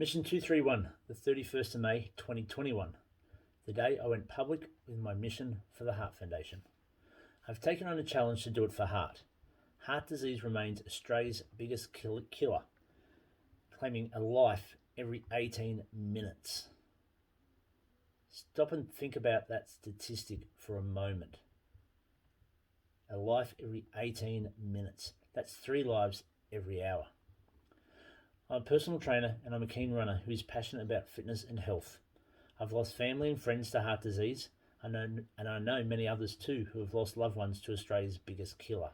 Mission 231, the 31st of May 2021, the day I went public with my mission for the Heart Foundation. I've taken on a challenge to do it for heart. Heart disease remains Australia's biggest killer, claiming a life every 18 minutes. Stop and think about that statistic for a moment. A life every 18 minutes. That's 3 lives every hour. I'm a personal trainer and I'm a keen runner who is passionate about fitness and health. I've lost family and friends to heart disease, and I know many others too who have lost loved ones to Australia's biggest killer.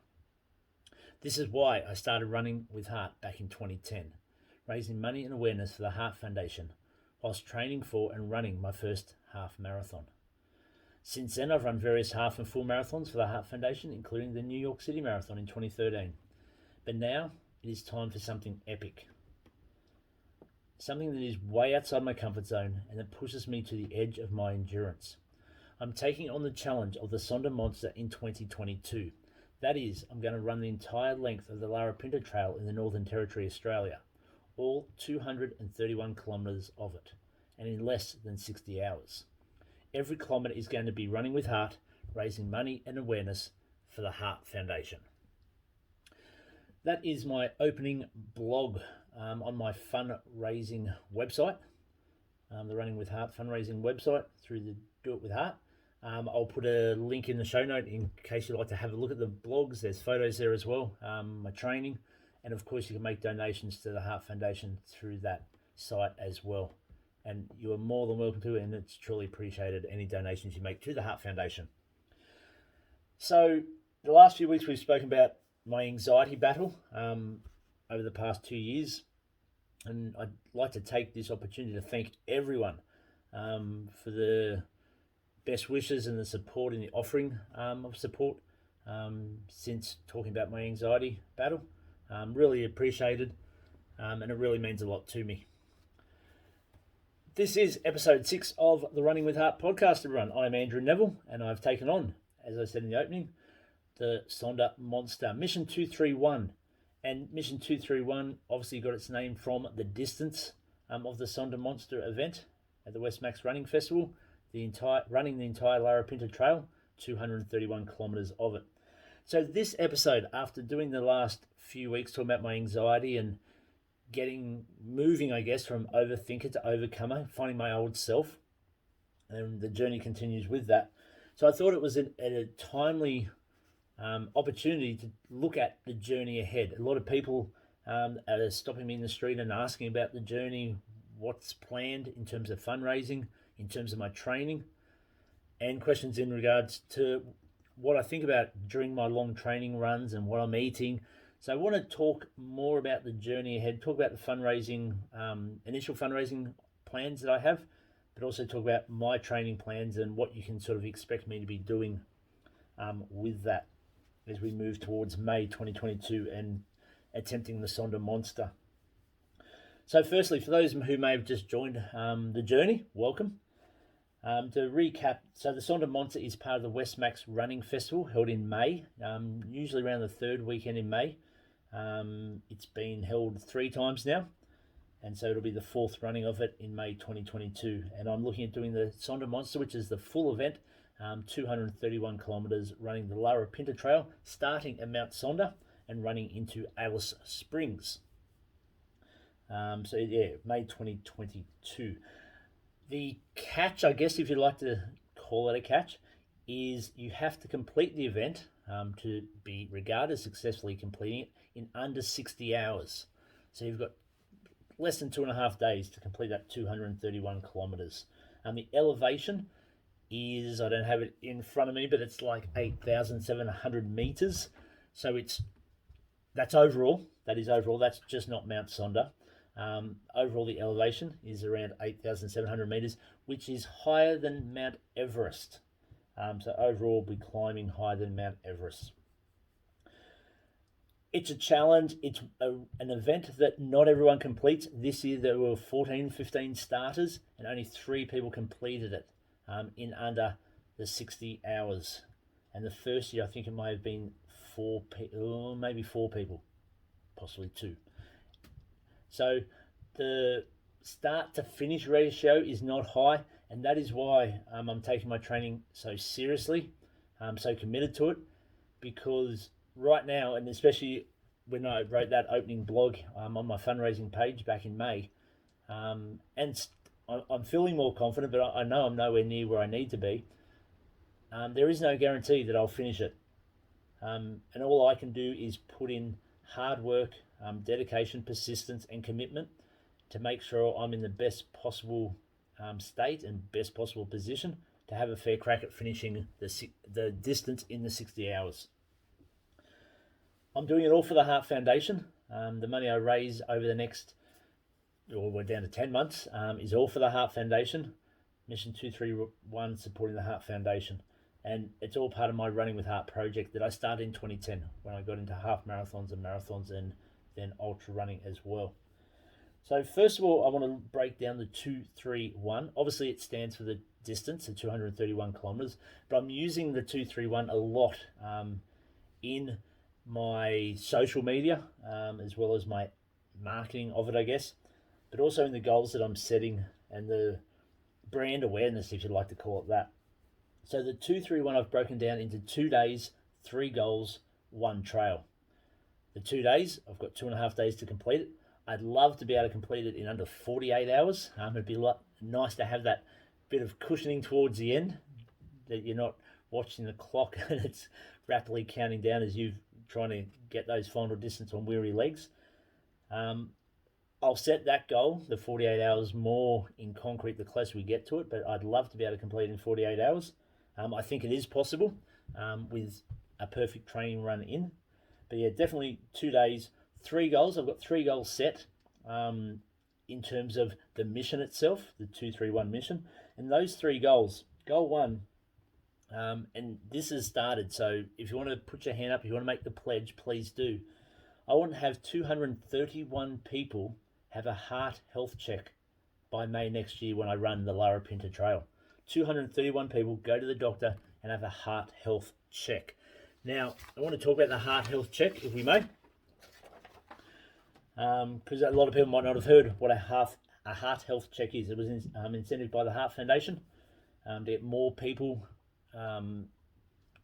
This is why I started Running with Heart back in 2010, raising money and awareness for the Heart Foundation, whilst training for and running my first half marathon. Since then, I've run various half and full marathons for the Heart Foundation, including the New York City Marathon in 2013. But now it is time for something epic. Something that is way outside my comfort zone and that pushes me to the edge of my endurance. I'm taking on the challenge of the Sonder Monster in 2022. That is, I'm going to run the entire length of the Larapinta Trail in the Northern Territory, Australia, all 231 kilometres of it, and in less than 60 hours. Every kilometre is going to be running with heart, raising money and awareness for the Heart Foundation. That is my opening blog on my fundraising website, the Running with Heart fundraising website through the Do It With Heart. I'll put a link in the show note in case you'd like to have a look at the blogs. There's photos there as well, my training, and of course you can make donations to the Heart Foundation through that site as well. And you are more than welcome to, and it's truly appreciated, any donations you make to the Heart Foundation. So the last few weeks we've spoken about my anxiety battle over the past 2 years, and I'd like to take this opportunity to thank everyone for the best wishes and the support and the offering of support since talking about my anxiety battle. Really appreciated, and it really means a lot to me. This is episode 6 of the Running with Heart podcast, everyone. I'm Andrew Neville, and I've taken on, as I said in the opening, the Sonder Monster, Mission 231. And Mission 231 obviously got its name from the distance of the Sonder Monster event at the West Max Running Festival, running the entire Larapinta Trail, 231 kilometres of it. So this episode, after doing the last few weeks talking about my anxiety and moving, I guess, from overthinker to overcomer, finding my old self, and the journey continues with that. So I thought it was a timely opportunity to look at the journey ahead. A lot of people are stopping me in the street and asking about the journey, what's planned in terms of fundraising, in terms of my training, and questions in regards to what I think about during my long training runs and what I'm eating. So I want to talk more about the journey ahead, talk about the fundraising, initial fundraising plans that I have, but also talk about my training plans and what you can sort of expect me to be doing with that as we move towards May 2022 and attempting the Sonder Monster. So firstly, for those who may have just joined the journey, welcome. To recap, so the Sonder Monster is part of the West Max Running Festival held in May, usually around the third weekend in May. It's been held 3 times now, and so it'll be the 4th running of it in May 2022. And I'm looking at doing the Sonder Monster, which is the full event, 231 kilometres, running the Larapinta Trail, starting at Mount Sonder and running into Alice Springs. So yeah, May 2022. The catch, I guess, if you'd like to call it a catch, is you have to complete the event to be regarded as successfully completing it in under 60 hours. So you've got less than 2.5 days to complete that 231 kilometres. And the elevation is, I don't have it in front of me, but it's like 8,700 metres. So that's overall. That is overall. That's just not Mount Sonder. Overall, the elevation is around 8,700 metres, which is higher than Mount Everest. So overall, we'll be climbing higher than Mount Everest. It's a challenge. It's an event that not everyone completes. This year, there were 15 starters, and only 3 people completed it in under the 60 hours. And the first year, I think it may have been 4 people, maybe 4 people, possibly 2. So the start to finish ratio is not high, and that is why I'm taking my training so seriously. I'm so committed to it, because right now, and especially when I wrote that opening blog on my fundraising page back in May, and I'm feeling more confident, but I know I'm nowhere near where I need to be. There is no guarantee that I'll finish it. And all I can do is put in hard work, dedication, persistence, and commitment to make sure I'm in the best possible state and best possible position to have a fair crack at finishing the distance in the 60 hours. I'm doing it all for the Heart Foundation. The money I raise over the next, or we're down to 10 months, is all for the Heart Foundation. Mission 231 supporting the Heart Foundation. And it's all part of my Running with Heart project that I started in 2010 when I got into half marathons and then ultra running as well. So first of all, I want to break down the 231. Obviously, it stands for the distance, the 231 kilometers, but I'm using the 231 a lot in my social media, as well as my marketing of it, I guess, but also in the goals that I'm setting and the brand awareness, if you'd like to call it that. So the 231 I've broken down into 2 days, 3 goals, 1 trail. The 2 days, I've got 2.5 days to complete it. I'd love to be able to complete it in under 48 hours. It'd be nice to have that bit of cushioning towards the end, that you're not watching the clock and it's rapidly counting down as you're trying to get those final distance on weary legs. I'll set that goal, the 48 hours, more in concrete the closer we get to it, but I'd love to be able to complete it in 48 hours. I think it is possible with a perfect training run in. But yeah, definitely 2 days, 3 goals. I've got 3 goals set in terms of the mission itself, the 231 mission. And those 3 goals, goal 1, and this has started, so if you want to put your hand up, if you want to make the pledge, please do. I want to have 231 people have a heart health check by May next year when I run the Lara Pinta Trail. 231 people go to the doctor and have a heart health check. Now, I want to talk about the heart health check, if we may, because a lot of people might not have heard what a heart health check is. It was incentivized by the Heart Foundation to get more people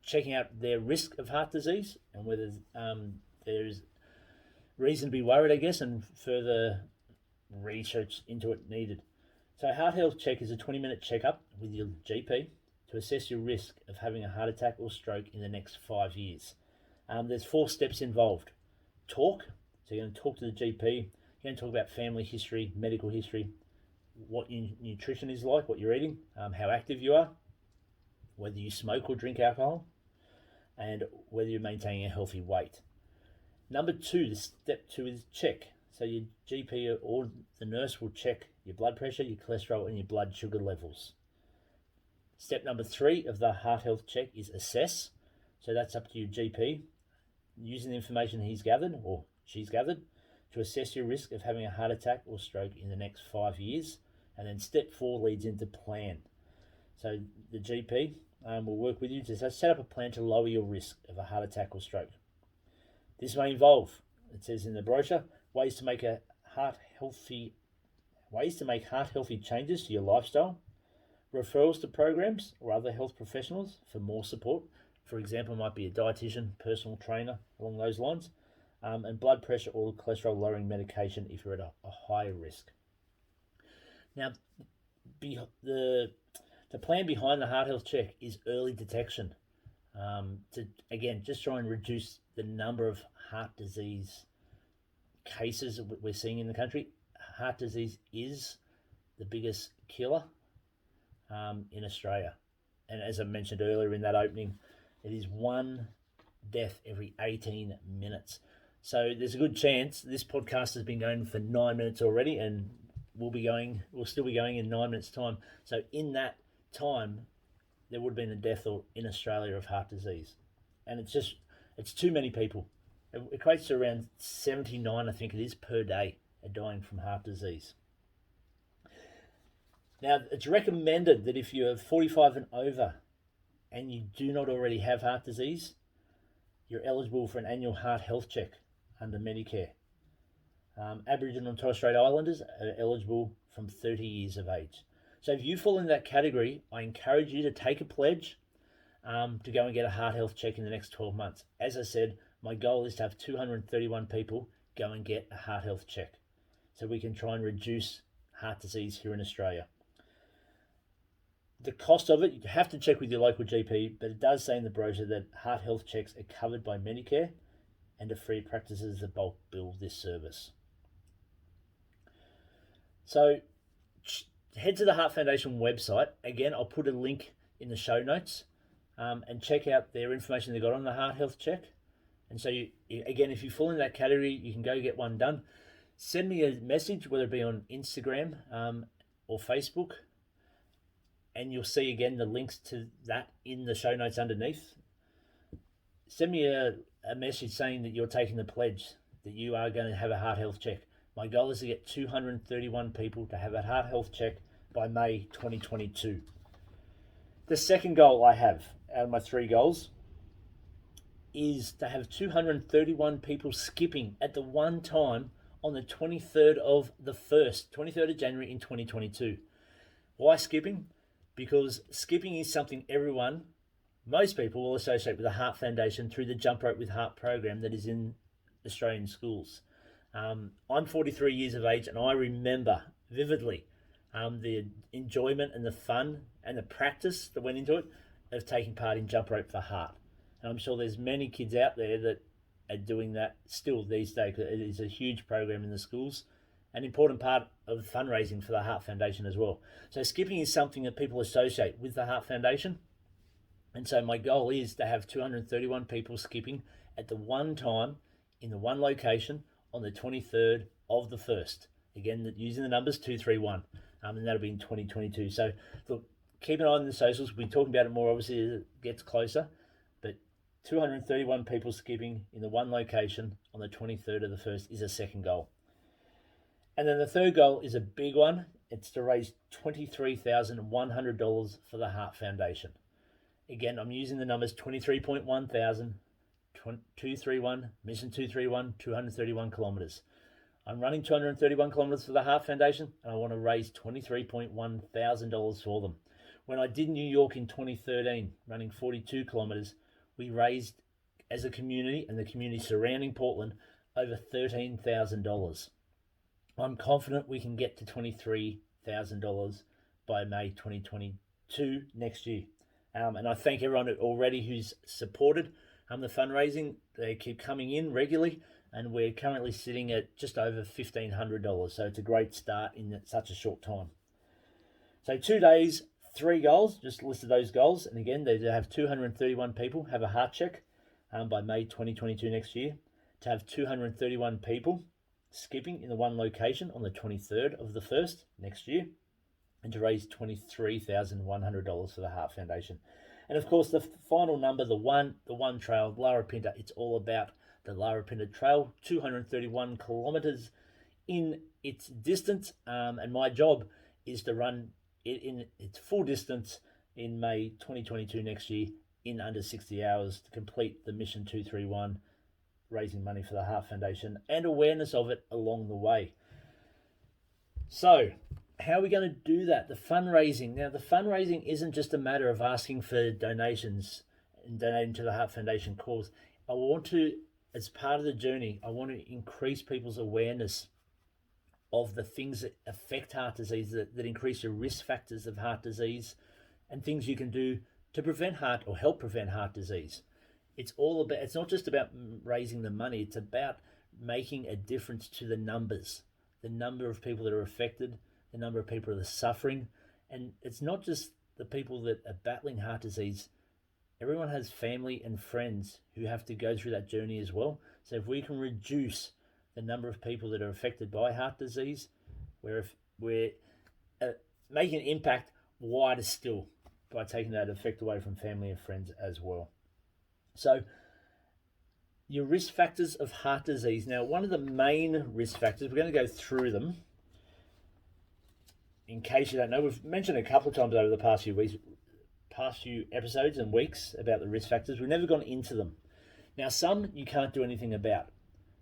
checking out their risk of heart disease and whether there's reason to be worried, I guess, and further research into it needed. So a heart health check is a 20-minute checkup with your GP to assess your risk of having a heart attack or stroke in the next 5 years. There's 4 steps involved. Talk, so you're going to talk to the GP, you're going to talk about family history, medical history, what your nutrition is like, what you're eating, how active you are, whether you smoke or drink alcohol, and whether you're maintaining a healthy weight. Number 2, the step 2 is check. So your GP or the nurse will check your blood pressure, your cholesterol, and your blood sugar levels. Step number 3 of the heart health check is assess. So that's up to your GP, using the information he's gathered or she's gathered to assess your risk of having a heart attack or stroke in the next 5 years. And then step 4 leads into plan. So the GP will work with you to set up a plan to lower your risk of a heart attack or stroke. This may involve, it says in the brochure, ways to make heart healthy changes to your lifestyle, referrals to programs or other health professionals for more support. For example, it might be a dietitian, personal trainer, along those lines, and blood pressure or cholesterol lowering medication if you're at a higher risk. Now, the plan behind the heart health check is early detection. To again, just try and reduce the number of heart disease cases we're seeing in the country. Heart disease is the biggest killer in Australia. And as I mentioned earlier in that opening, it is 1 death every 18 minutes. So there's a good chance this podcast has been going for 9 minutes already, and we'll still be going in 9 minutes time. So in that time, there would have been a death in Australia of heart disease. And it's too many people. It equates to around 79, I think it is, per day are dying from heart disease. Now, it's recommended that if you're 45 and over and you do not already have heart disease, you're eligible for an annual heart health check under Medicare. Aboriginal and Torres Strait Islanders are eligible from 30 years of age. So if you fall in that category, I encourage you to take a pledge to go and get a heart health check in the next 12 months. As I said, my goal is to have 231 people go and get a heart health check so we can try and reduce heart disease here in Australia. The cost of it, you have to check with your local GP, but it does say in the brochure that heart health checks are covered by Medicare and are free practices that bulk bill this service. So head to the Heart Foundation website. Again, I'll put a link in the show notes and check out their information they got on the heart health check. And so, again, if you fall in that category, you can go get one done. Send me a message, whether it be on Instagram or Facebook, and you'll see, again, the links to that in the show notes underneath. Send me a message saying that you're taking the pledge, that you are going to have a heart health check. My goal is to get 231 people to have a heart health check by May 2022. The second goal I have out of my 3 goals is to have 231 people skipping at the one time on the 23rd of January in 2022. Why skipping? Because skipping is something most people will associate with the Heart Foundation through the Jump Rope with Heart program that is in Australian schools. I'm 43 years of age, and I remember vividly the enjoyment and the fun and the practice that went into it of taking part in Jump Rope for Heart. And I'm sure there's many kids out there that are doing that still these days. It is a huge program in the schools, an important part of fundraising for the Heart Foundation as well. So skipping is something that people associate with the Heart Foundation. And so my goal is to have 231 people skipping at the one time in the one location on the 23rd of the 1st. Again, using the numbers 231, and that'll be in 2022. So look, keep an eye on the socials. We'll be talking about it more obviously as it gets closer. But 231 people skipping in the one location on the 23rd of the 1st is a second goal. And then the third goal is a big one. It's to raise $23,100 for the Heart Foundation. Again, I'm using the numbers 23.1 thousand, 231, mission 231, 231 kilometres. I'm running 231 kilometres for the Heart Foundation, and I want to raise $23.1 thousand for them. When I did New York in 2013, running 42 kilometres, we raised, as a community and the community surrounding Portland, over $13,000. I'm confident we can get to $23,000 by May 2022 next year. And I thank everyone already who's supported the fundraising. They keep coming in regularly, and we're currently sitting at just over $1,500. So it's a great start in such a short time. So 2 days, 3 goals, just listed those goals. And again, they have 231 people have a heart check by May 2022 next year. To have 231 people skipping in the one location on the 23rd of the 1st next year. And to raise $23,100 for the Heart Foundation. And of course, the final number, the one trail, Lara Pinta, it's all about the Lara Pinta Trail, 231 kilometres in its distance. And my job is to run it in its full distance in May 2022 next year in under 60 hours to complete the Mission 231, raising money for the Heart Foundation and awareness of it along the way. So, how are we going to do that? The fundraising. Now, the fundraising isn't just a matter of asking for donations and donating to the Heart Foundation cause. I want to, as part of the journey, I want to increase people's awareness of the things that affect heart disease, that increase your risk factors of heart disease, and things you can do to prevent heart or help prevent heart disease. It's not just about raising the money, it's about making a difference to the numbers, the number of people that are affected, the number of people that are suffering. And it's not just the people that are battling heart disease. Everyone has family and friends who have to go through that journey as well. So if we can reduce the number of people that are affected by heart disease, we're making an impact wider still by taking that effect away from family and friends as well. So your risk factors of heart disease. Now, one of the main risk factors, we're going to go through them. In case you don't know, we've mentioned a couple of times over the past few episodes and weeks about the risk factors. We've never gone into them. Now, some you can't do anything about,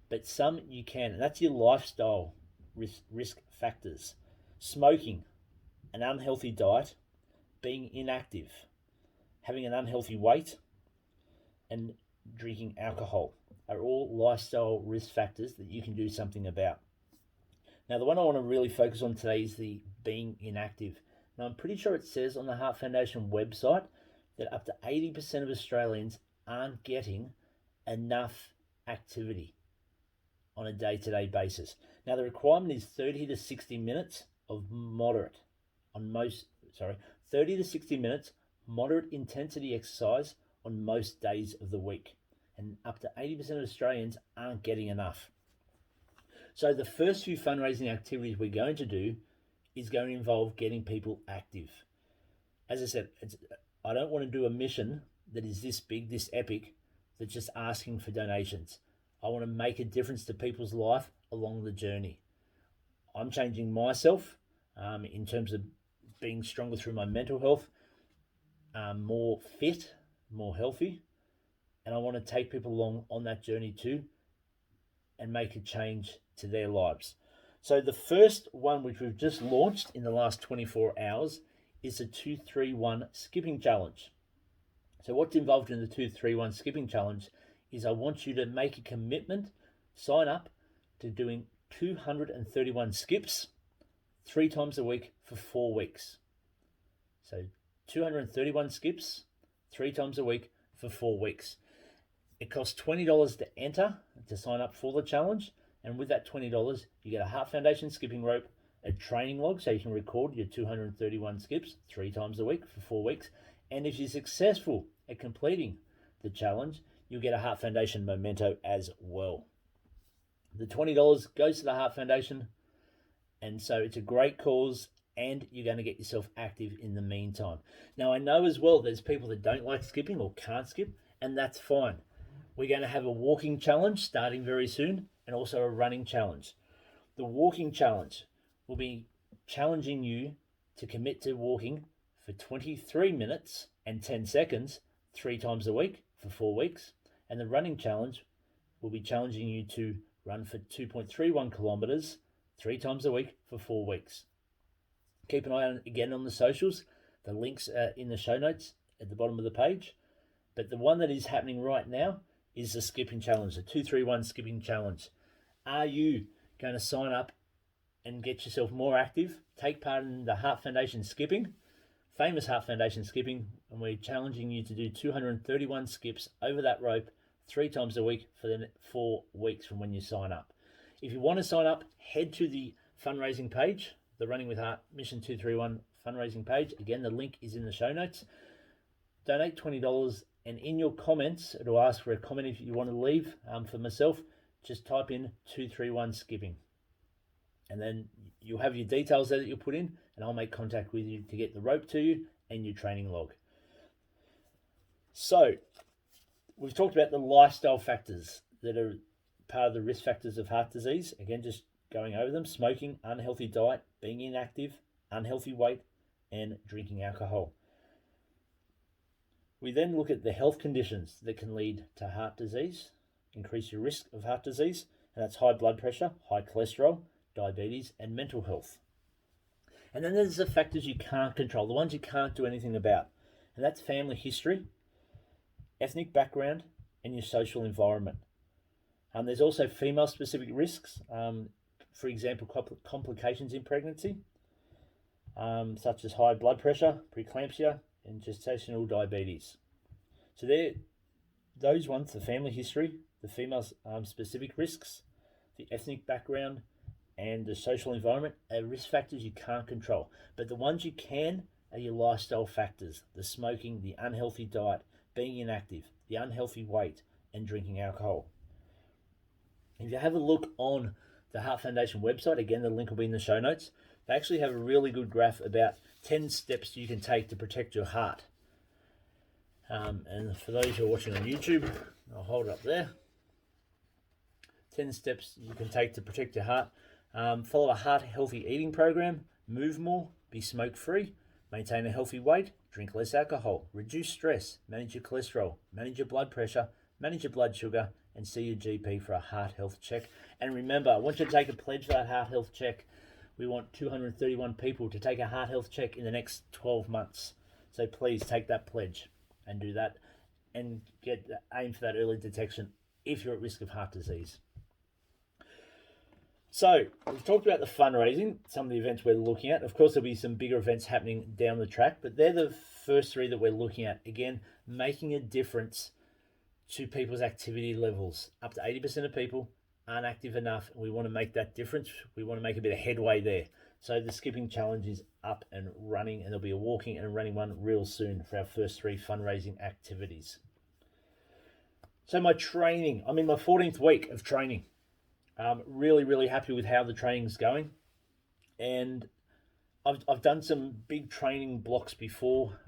but some you can. And that's your lifestyle risk factors. Smoking, an unhealthy diet, being inactive, having an unhealthy weight, and drinking alcohol are all lifestyle risk factors that you can do something about. Now, the one I want to really focus on today is the being inactive. Now, I'm pretty sure it says on the Heart Foundation website that up to 80% of Australians aren't getting enough activity on a day-to-day basis. Now, the requirement is 30 to 60 minutes of 30 to 60 minutes moderate intensity exercise on most days of the week. And up to 80% of Australians aren't getting enough. So the first few fundraising activities we're going to do is going to involve getting people active. As I said, I don't want to do a mission that is this big, this epic, that's just asking for donations. I want to make a difference to people's life along the journey. I'm changing myself in terms of being stronger through my mental health, more fit, more healthy, and I want to take people along on that journey too and make a change to their lives. So the first one, which we've just launched in the last 24 hours, is the 231 skipping challenge. So what's involved in the 231 skipping challenge is I want you to make a commitment, sign up to doing 231 skips 3 times a week for 4 weeks. So 231 skips 3 times a week for 4 weeks. It costs $20 to enter, to sign up for the challenge. And with that $20, you get a Heart Foundation skipping rope, a training log so you can record your 231 skips 3 times a week for 4 weeks. And if you're successful at completing the challenge, you'll get a Heart Foundation Momento as well. The $20 goes to the Heart Foundation, and so it's a great cause, and you're going to get yourself active in the meantime. Now, I know as well there's people that don't like skipping or can't skip, and that's fine. We're going to have a walking challenge starting very soon, and also a running challenge. The walking challenge will be challenging you to commit to walking for 23 minutes and 10 seconds 3 times a week for 4 weeks. And the running challenge will be challenging you to run for 2.31 kilometers 3 times a week for 4 weeks. Keep an eye on again on the socials. The links are in the show notes at the bottom of the page. But the one that is happening right now is the skipping challenge, the 231 skipping challenge. Are you going to sign up and get yourself more active? Take part in the Heart Foundation skipping, famous Heart Foundation skipping, and we're challenging you to do 231 skips over that rope 3 times a week for the 4 weeks from when you sign up. If you want to sign up, head to the fundraising page, the Running with Heart Mission 231 fundraising page. Again, the link is in the show notes. Donate $20, and in your comments, it'll ask for a comment if you want to leave. For myself, just type in 231 skipping. And then you'll have your details there that you'll put in, and I'll make contact with you to get the rope to you and your training log. So, we've talked about the lifestyle factors that are part of the risk factors of heart disease. Again, just going over them: smoking, unhealthy diet, being inactive, unhealthy weight, and drinking alcohol. We then look at the health conditions that can lead to heart disease, increase your risk of heart disease, and that's high blood pressure, high cholesterol, diabetes, and mental health. And then there's the factors you can't control, the ones you can't do anything about, and that's family history, ethnic background, and your social environment. There's also female-specific risks, for example, complications in pregnancy, such as high blood pressure, preeclampsia, and gestational diabetes. So those ones, the family history, the female-specific risks, the ethnic background, and the social environment are risk factors you can't control. But the ones you can are your lifestyle factors: the smoking, the unhealthy diet, being inactive, the unhealthy weight, and drinking alcohol. If you have a look on the Heart Foundation website, again, the link will be in the show notes, they actually have a really good graph about 10 steps you can take to protect your heart. And for those who are watching on YouTube, I'll hold it up there. 10 steps you can take to protect your heart. Follow a heart-healthy eating program, move more, be smoke-free, maintain a healthy weight, drink less alcohol, reduce stress, manage your cholesterol, manage your blood pressure, manage your blood sugar, and see your GP for a heart health check. And remember, I want you to take a pledge for that heart health check. we want 231 people to take a heart health check in the next 12 months. So please take that pledge and do that, and aim for that early detection if you're at risk of heart disease. So we've talked about the fundraising, some of the events we're looking at. Of course, there'll be some bigger events happening down the track, but they're the first three that we're looking at. Again, making a difference to people's activity levels. Up to 80% of people aren't active enough, and we want to make that difference. We want to make a bit of headway there. So the skipping challenge is up and running, and there'll be a walking and a running one real soon for our first three fundraising activities. So my training, I'm in my 14th week of training. Really, really happy with how the training's going. And I've done some big training blocks before,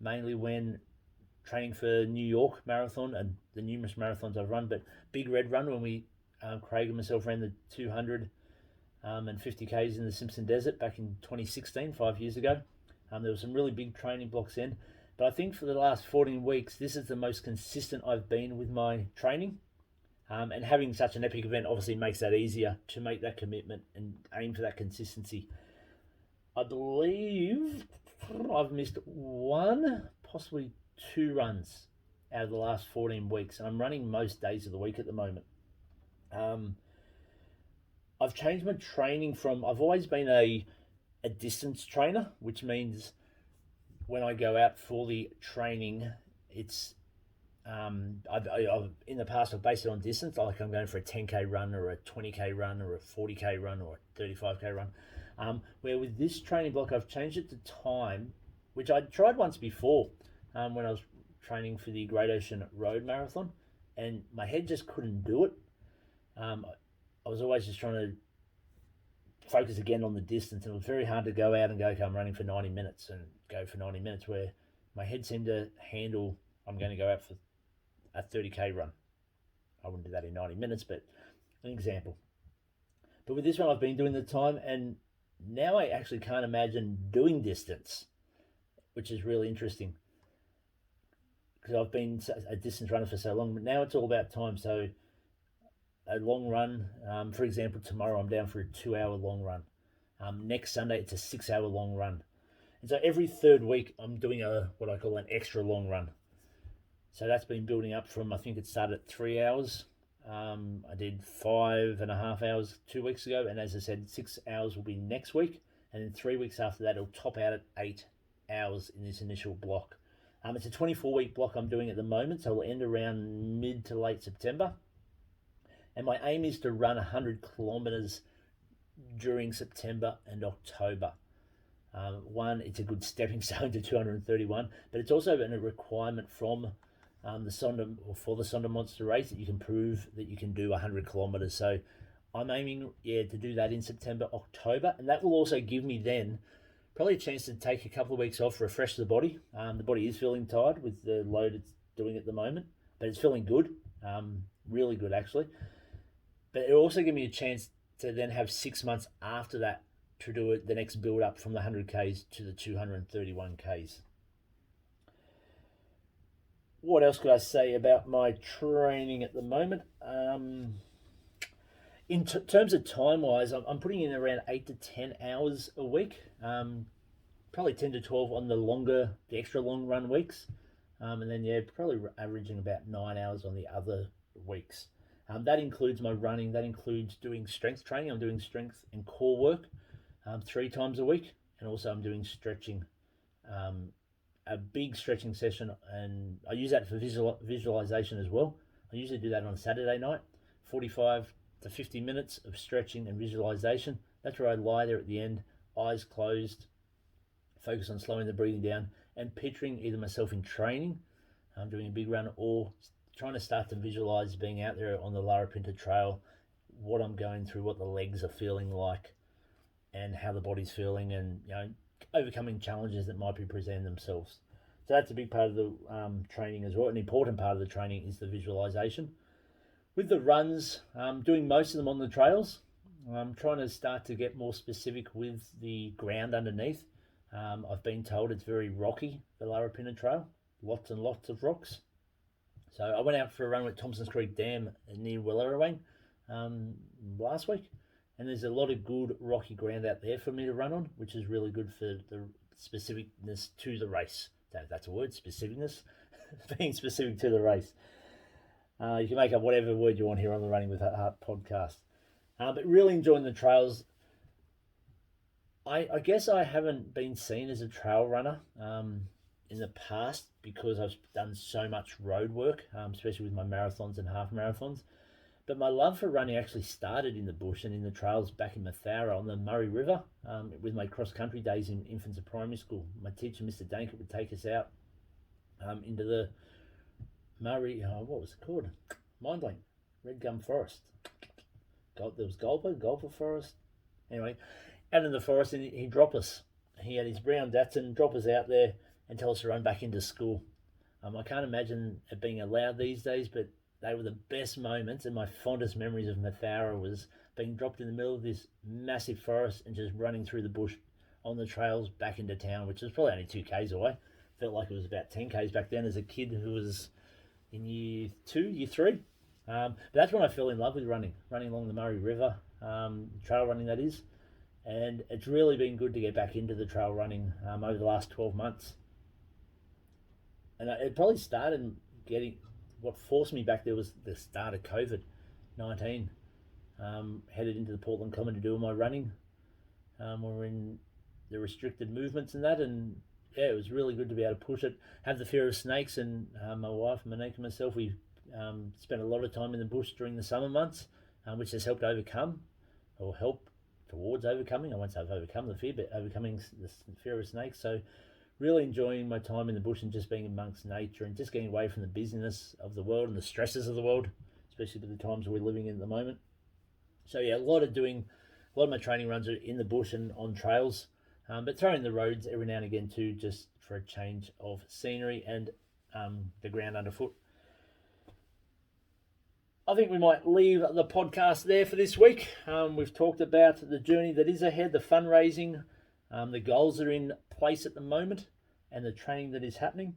mainly when training for New York Marathon and the numerous marathons I've run, but Big Red Run when we, Craig and myself, ran the 200 and 50 Ks in the Simpson Desert back in 2016, 5 years ago. There were some really big training blocks in, but I think for the last 14 weeks, this is the most consistent I've been with my training. And having such an epic event obviously makes that easier to make that commitment and aim for that consistency. I believe I've missed one, possibly two runs out of the last 14 weeks, and I'm running most days of the week at the moment. I've changed my training from, I've always been a distance trainer, which means when I go out for the training, it's I've in the past I've based it on distance, like I'm going for a 10k run or a 20k run or a 40k run or a 35k run. Where with this training block I've changed it to time, which I tried once before when I was training for the Great Ocean Road Marathon, and my head just couldn't do it. I was always just trying to focus again on the distance, and it was very hard to go out and go, okay, I'm running for 90 minutes and go for 90 minutes, where my head seemed to handle, I'm going to go out for a 30k run. I wouldn't do that in 90 minutes, but an example. But with this one, I've been doing the time, and now I actually can't imagine doing distance, which is really interesting because I've been a distance runner for so long, but now it's all about time. So a long run, for example, tomorrow I'm down for a 2-hour long run. Next Sunday, it's a 6-hour long run. And so every third week, I'm doing what I call an extra long run. So that's been building up from, I think it started at 3 hours. I did 5.5 hours 2 weeks ago. And as I said, 6 hours will be next week. And then 3 weeks after that, it'll top out at 8 hours in this initial block. It's a 24-week block I'm doing at the moment. So it'll end around mid to late September. And my aim is to run 100 kilometers during September and October. It's a good stepping stone to 231, but it's also a requirement from the Sonder Monster race that you can prove that you can do 100 kilometers. So I'm aiming, to do that in September, October, and that will also give me then probably a chance to take a couple of weeks off, refresh the body. The body is feeling tired with the load it's doing at the moment, but it's feeling good, really good actually. But it'll also give me a chance to then have 6 months after that to do the next build up from the 100Ks to the 231Ks. What else could I say about my training at the moment? In terms of time-wise, I'm putting in around 8 to 10 hours a week, probably 10 to 12 on the extra long run weeks, and then probably averaging about 9 hours on the other weeks. That includes my running, that includes doing strength training. I'm doing strength and core work 3 times a week, and also I'm doing stretching, a big stretching session, and I use that for visualization as well. I usually do that on a Saturday night, 45 to 50 minutes of stretching and visualization. That's where I lie there at the end, eyes closed, focus on slowing the breathing down and picturing either myself in training, doing a big run, or trying to start to visualize being out there on the Larapinta Trail, what I'm going through, what the legs are feeling like, and how the body's feeling, and overcoming challenges that might be presenting themselves. So that's a big part of the training as well. An important part of the training is the visualization. With the runs, doing most of them on the trails. I'm trying to start to get more specific with the ground underneath. I've been told it's very rocky, the Larapinta Trail, lots and lots of rocks. So I went out for a run with Thompson's Creek Dam near Willarawang last week, and there's a lot of good rocky ground out there for me to run on, which is really good for the specificness to the race. That's a word, specificness, being specific to the race. You can make up whatever word you want here on the Running with Heart podcast. But really enjoying the trails. I guess I haven't been seen as a trail runner in the past because I've done so much road work, especially with my marathons and half marathons. But my love for running actually started in the bush and in the trails back in Mathara on the Murray River with my cross-country days in infants and primary school. My teacher, Mr. Dankert, would take us out into the Murray, what was it called? Mind blank. Red Gum Forest. There was Gulper Forest. Anyway, out in the forest, and he'd drop us. He had his brown Datsun, drop us out there and tell us to run back into school. I can't imagine it being allowed these days, but they were the best moments, and my fondest memories of Mathara was being dropped in the middle of this massive forest and just running through the bush on the trails back into town, which was probably only 2 k's away. Felt like it was about 10 k's back then as a kid who was in year 2, year 3. But that's when I fell in love with running along the Murray River, trail running that is. And it's really been good to get back into the trail running over the last 12 months. And it probably started what forced me back there was the start of COVID-19. Headed into the Portland Common to do my running. We're in the restricted movements and that, and yeah, it was really good to be able to push it. Have the fear of snakes, and my wife, Monique, and myself, we spent a lot of time in the bush during the summer months, which has helped help towards overcoming. I won't say I've overcome the fear, but overcoming the fear of snakes. So really enjoying my time in the bush and just being amongst nature and just getting away from the busyness of the world and the stresses of the world, especially with the times we're living in at the moment. So yeah, a lot of my training runs are in the bush and on trails, but throwing the roads every now and again too, just for a change of scenery and the ground underfoot. I think we might leave the podcast there for this week. We've talked about the journey that is ahead, the fundraising, the goals that are in place at the moment, and the training that is happening.